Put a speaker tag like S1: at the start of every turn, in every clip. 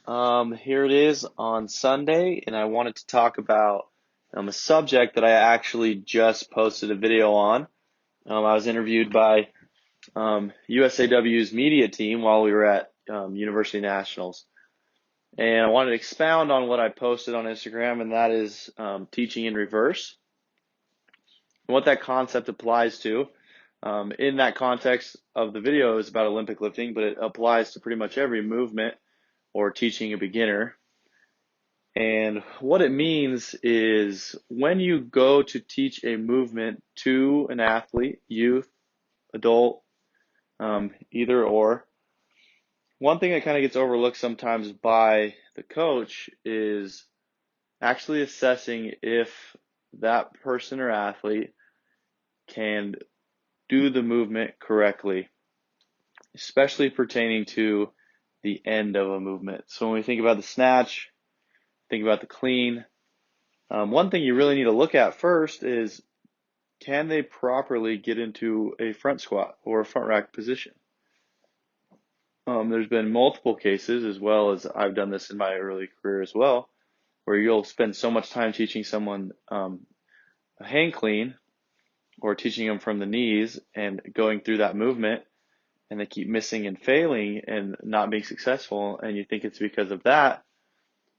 S1: Here it is on Sunday, and I wanted to talk about a subject that I actually just posted a video on. I was interviewed by USAW's media team while we were at University Nationals, and I wanted to expound on what I posted on Instagram, and that is teaching in reverse and what that concept applies to. In that context of the video is about Olympic lifting, but it applies to pretty much every movement or teaching a beginner. And what it means is when you go to teach a movement to an athlete, youth, adult, either or, one thing that kind of gets overlooked sometimes by the coach is actually assessing if that person or athlete can do the movement correctly, especially pertaining to the end of a movement. So when we think about the snatch, think about the clean, one thing you really need to look at first is, can they properly get into a front squat or a front rack position? There's been multiple cases, as well as I've done this in my early career as well, where you'll spend so much time teaching someone a hang clean or teaching them from the knees and going through that movement, and they keep missing and failing and not being successful, and you think it's because of that,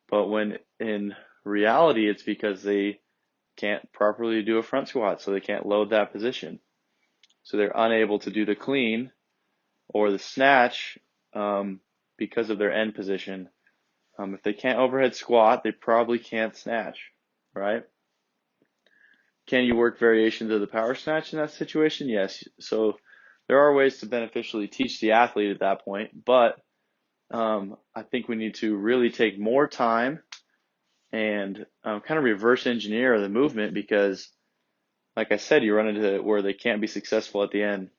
S1: but when in reality it's because they can't properly do a front squat, so they can't load that position. So they're unable to do the clean or the snatch because of their end position. If they can't overhead squat, they probably can't snatch, right? Can you work variations of the power snatch in that situation? Yes. So there are ways to beneficially teach the athlete at that point, but I think we need to really take more time and kind of reverse engineer the movement because, like I said, you run into where they can't be successful at the end.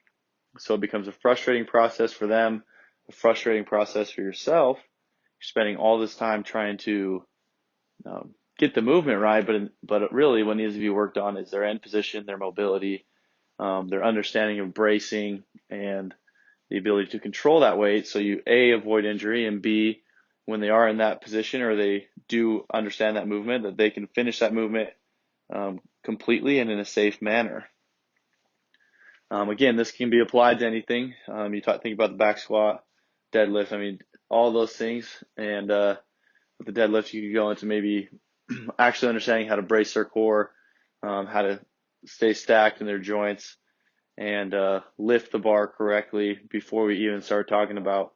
S1: So it becomes a frustrating process for them, a frustrating process for yourself. You're spending all this time trying to get the movement right, but really what needs to be worked on is their end position, their mobility, their understanding of bracing, and the ability to control that weight so you A, avoid injury, and B, when they are in that position or they do understand that movement, that they can finish that movement completely and in a safe manner. Again, this can be applied to anything. Think about the back squat, deadlift. I mean, all those things. And with the deadlift, you can go into maybe actually understanding how to brace their core, how to stay stacked in their joints, and lift the bar correctly before we even start talking about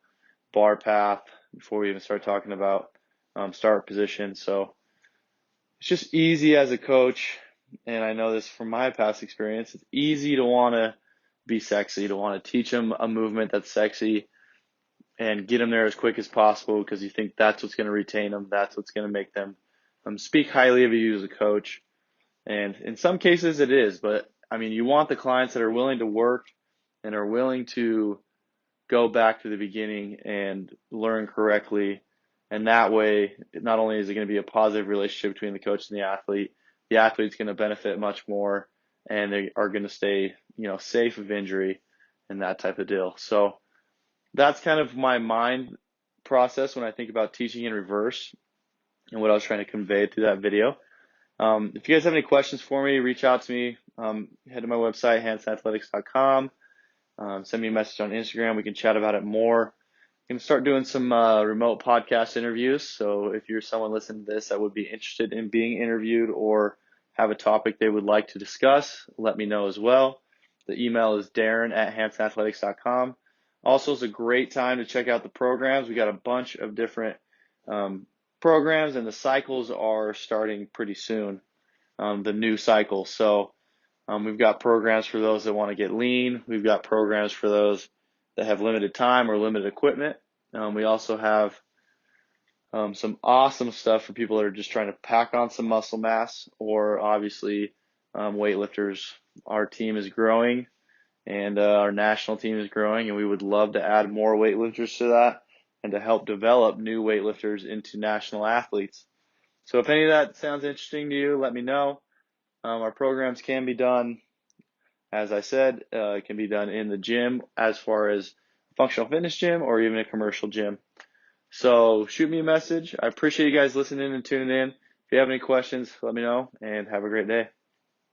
S1: bar path, before we even start talking about start position. So it's just easy as a coach, and I know this from my past experience. It's easy to want to be sexy, to want to teach them a movement that's sexy and get them there as quick as possible because you think that's what's going to retain them, that's what's going to make them speak highly of you as a coach. And in some cases it is, but I mean, you want the clients that are willing to work and are willing to go back to the beginning and learn correctly. And that way, not only is it going to be a positive relationship between the coach and the athlete's going to benefit much more, and they are going to stay, safe of injury and that type of deal. So that's kind of my mind process when I think about teaching in reverse and what I was trying to convey through that video. If you guys have any questions for me, reach out to me. Head to my website, hansonathletics.com. Send me a message on Instagram. We can chat about it more. I'm going to start doing some remote podcast interviews. So if you're someone listening to this that would be interested in being interviewed or have a topic they would like to discuss, let me know as well. The email is darren@hansonathletics.com. Also, it's a great time to check out the programs. We got a bunch of different programs, and the cycles are starting pretty soon, the new cycle. So we've got programs for those that want to get lean. We've got programs for those that have limited time or limited equipment. We also have some awesome stuff for people that are just trying to pack on some muscle mass, or obviously weightlifters. Our team is growing, and our national team is growing, and we would love to add more weightlifters to that and to help develop new weightlifters into national athletes. So if any of that sounds interesting to you, let me know. Our programs can be done, as I said, it can be done in the gym as far as a functional fitness gym or even a commercial gym. So shoot me a message. I appreciate you guys listening and tuning in. If you have any questions, let me know and have a great day.